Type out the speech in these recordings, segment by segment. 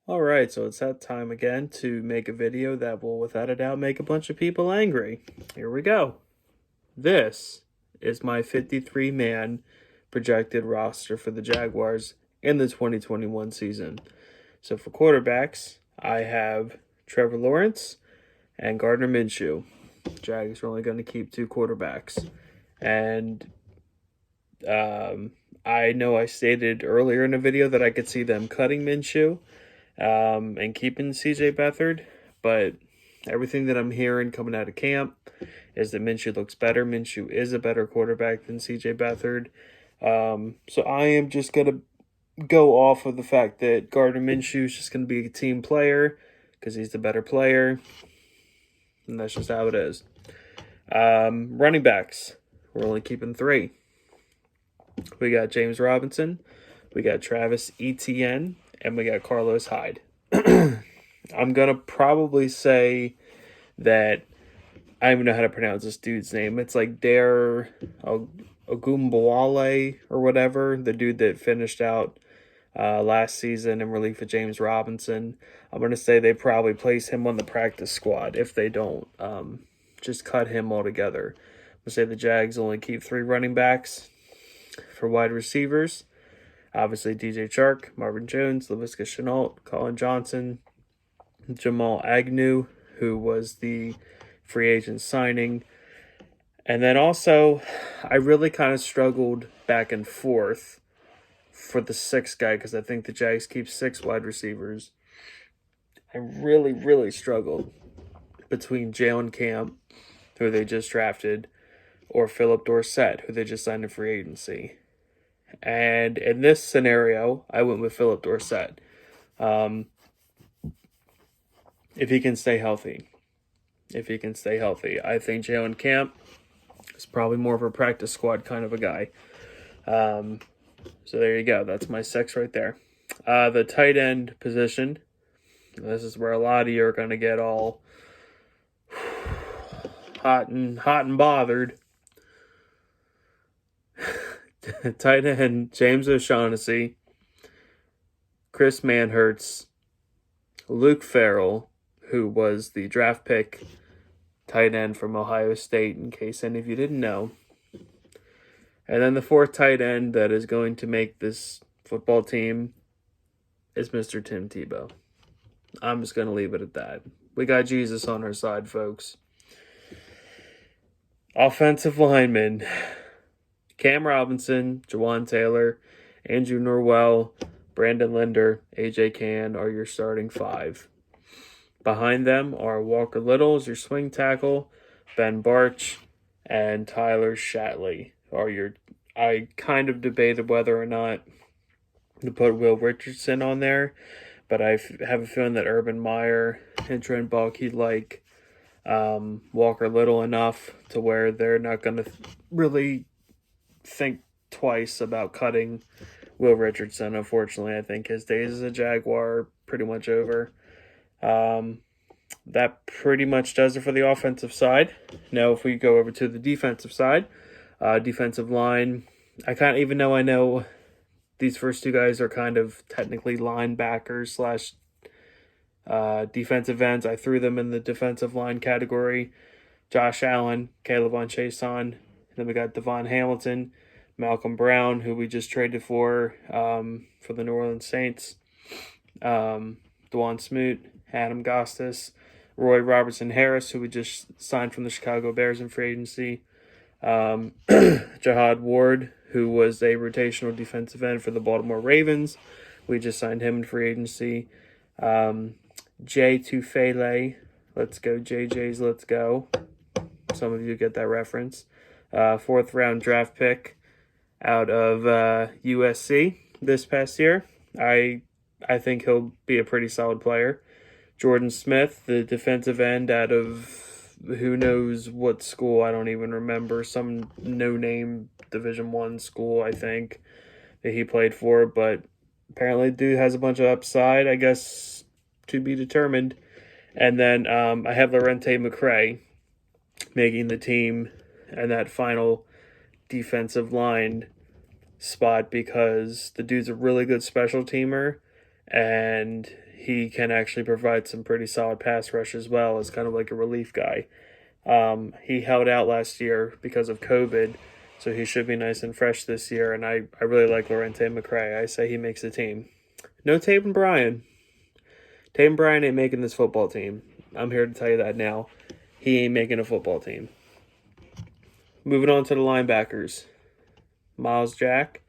Alright, so it's that time again to make a video that will without a doubt make a bunch of people angry. Here we go. This is my 53-man projected roster for the Jaguars in the 2021 season. So for quarterbacks, I have Trevor Lawrence and Gardner Minshew. Jags are only going to keep two quarterbacks. And I know I stated earlier in the video that I could see them cutting Minshew and keeping CJ Beathard, but everything that I'm hearing coming out of camp is that Minshew looks better. Minshew is a better quarterback than CJ Beathard. So I am just going to go off of the fact that Gardner Minshew is just going to be a team player because he's the better player, and that's just how it is. Running backs, we're only keeping three. We got James Robinson, we got Travis Etienne, and we got Carlos Hyde. I'm going to probably say that I don't even know how to pronounce this dude's name. It's like Dare Ogunbowale or whatever, the dude that finished out last season in relief of James Robinson. I'm going to say they probably place him on the practice squad. If they don't, just cut him altogether. I'm going to say the Jags only keep three running backs. For wide receivers, obviously DJ Chark, Marvin Jones, Laviska Shenault, Colin Johnson, Jamal Agnew, who was the free agent signing. And then also, I really kind of struggled back and forth for the sixth guy because I think the Jags keep six wide receivers. I really struggled between Jalen Camp, who they just drafted, or Philip Dorsett, who they just signed in free agency. And in this scenario, I went with Philip Dorsett. If he can stay healthy. I think Jalen Camp is probably more of a practice squad kind of a guy. So there you go. That's my six right there. The tight end position. This is where a lot of you are going to get all hot and bothered. Tight end, James O'Shaughnessy, Chris Manhertz, Luke Farrell, who was the draft pick tight end from Ohio State, in case any of you didn't know. And then the fourth tight end that is going to make this football team is Mr. Tim Tebow. I'm just going to leave it at that. We got Jesus on our side, folks. Offensive linemen. Cam Robinson, Jawan Taylor, Andrew Norwell, Brandon Linder, AJ Cann are your starting five. Behind them are Walker Little as your swing tackle, Ben Barch, and Tyler Shatley are your... I kind of debated whether or not to put Will Richardson on there, but I have a feeling that Urban Meyer and Trent Baalke like Walker Little enough to where they're not going to really think twice about cutting Will Richardson. Unfortunately, I think his days as a Jaguar are pretty much over. That pretty much does it for the offensive side. Now, if we go over to the defensive side, defensive line, even though I know these first two guys are kind of technically linebackers slash defensive ends, I threw them in the defensive line category. Josh Allen, Caleb Chason. Then we got Devon Hamilton, Malcolm Brown, who we just traded for the New Orleans Saints, Dwan Smoot, Adam Gostis, Roy Robertson Harris, who we just signed from the Chicago Bears in free agency, Jahad Ward, who was a rotational defensive end for the Baltimore Ravens. We just signed him in free agency. Jay Tufele, let's go JJ's, let's go. Some of you get that reference. Fourth round draft pick out of USC this past year. I think he'll be a pretty solid player. Jordan Smith, the defensive end out of who knows what school, I don't even remember, some no-name Division I school, I think, that he played for, but apparently the dude has a bunch of upside, I guess, to be determined. And then I have Lorente McCray making the team and that final defensive line spot because the dude's a really good special teamer and he can actually provide some pretty solid pass rush as well as kind of like a relief guy. He held out last year because of COVID, so he should be nice and fresh this year, and I really like Lorente McCray. I say he makes the team. No Taven Bryan. Taven Bryan ain't making this football team. I'm here to tell you that now. He ain't making a football team. Moving on to the linebackers. Miles Jack,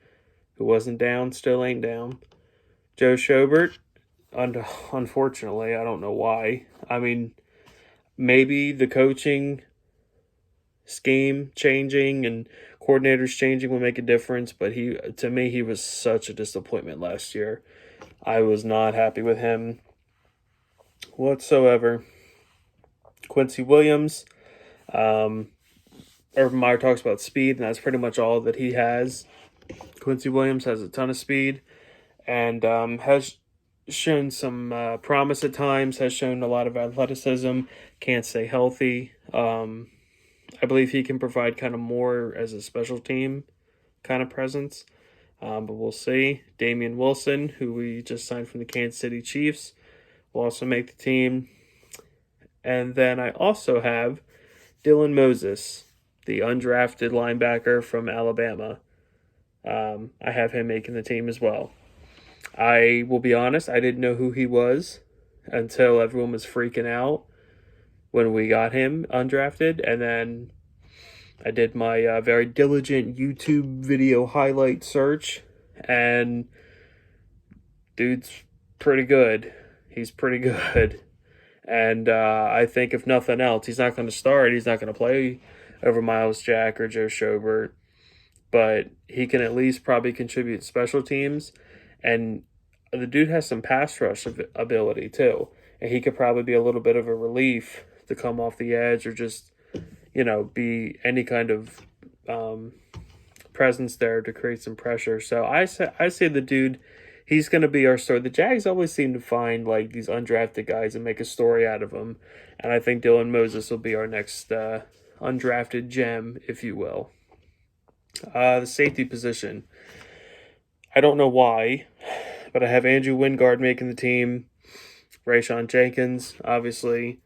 who wasn't down, still ain't down. Joe Schobert, unfortunately, I don't know why. I mean, maybe the coaching scheme changing and coordinators changing will make a difference, but to me, he was such a disappointment last year. I was not happy with him whatsoever. Quincy Williams, Urban Meyer talks about speed, and that's pretty much all that he has. Quincy Williams has a ton of speed and has shown some promise at times, has shown a lot of athleticism, can't stay healthy. I believe he can provide kind of more as a special team kind of presence, but we'll see. Damian Wilson, who we just signed from the Kansas City Chiefs, will also make the team. And then I also have Dylan Moses, the undrafted linebacker from Alabama. I have him making the team as well. I will be honest, I didn't know who he was until everyone was freaking out when we got him undrafted. And then I did my very diligent YouTube video highlight search, and dude's pretty good. He's pretty good. And I think if nothing else, he's not going to start. He's not going to play over Miles Jack or Joe Schobert. But he can at least probably contribute special teams. And the dude has some pass rush ability too. And he could probably be a little bit of a relief to come off the edge or just, be any kind of presence there to create some pressure. So I say the dude, he's going to be our story. The Jags always seem to find like these undrafted guys and make a story out of them. And I think Dylan Moses will be our next undrafted gem, if you will. The safety position. I don't know why, but I have Andrew Wingard making the team. Rayshawn Jenkins, obviously.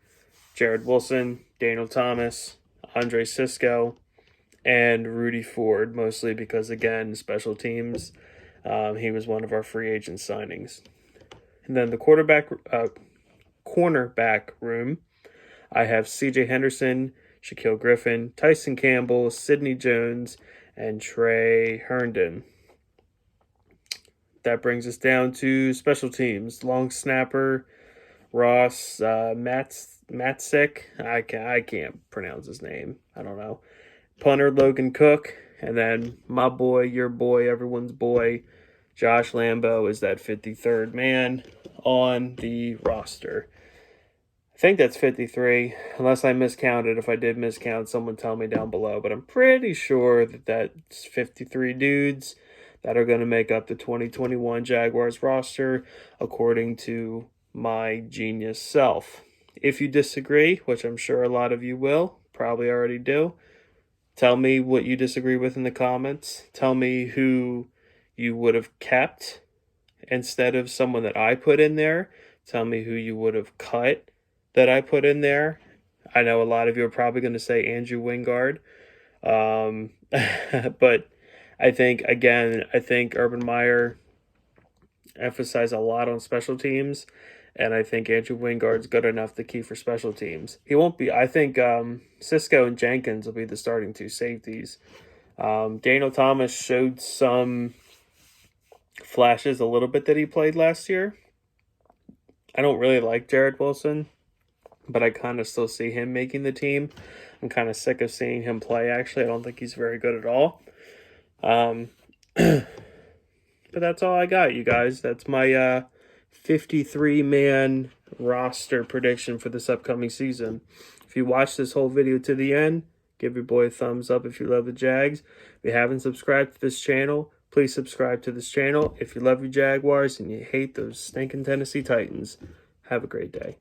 Jared Wilson, Daniel Thomas, Andre Sisco, and Rudy Ford, mostly because, again, special teams. He was one of our free agent signings. And then the cornerback room, I have CJ Henderson, Shaquille Griffin, Tyson Campbell, Sidney Jones, and Trey Herndon. That brings us down to special teams. Long snapper, Ross Matzik. I can't pronounce his name. I don't know. Punter, Logan Cook. And then my boy, your boy, everyone's boy, Josh Lambo is that 53rd man on the roster. I think that's 53, unless I miscounted. If I did miscount, someone tell me down below. But I'm pretty sure that that's 53 dudes that are going to make up the 2021 Jaguars roster, according to my genius self. If you disagree, which I'm sure a lot of you will, probably already do, tell me what you disagree with in the comments. Tell me who you would have kept instead of someone that I put in there. Tell me who you would have cut that I put in there. I know a lot of you are probably going to say Andrew Wingard. But I think Urban Meyer emphasized a lot on special teams, and I think Andrew Wingard's good enough to keep for special teams. He won't be. I think Sisco and Jenkins will be the starting two safeties. Daniel Thomas showed some flashes a little bit that he played last year. I don't really like Jared Wilson, but I kind of still see him making the team. I'm kind of sick of seeing him play, actually. I don't think he's very good at all. But that's all I got, you guys. That's my 53-man roster prediction for this upcoming season. If you watched this whole video to the end, give your boy a thumbs up if you love the Jags. If you haven't subscribed to this channel, please subscribe to this channel. If you love your Jaguars and you hate those stinking Tennessee Titans, have a great day.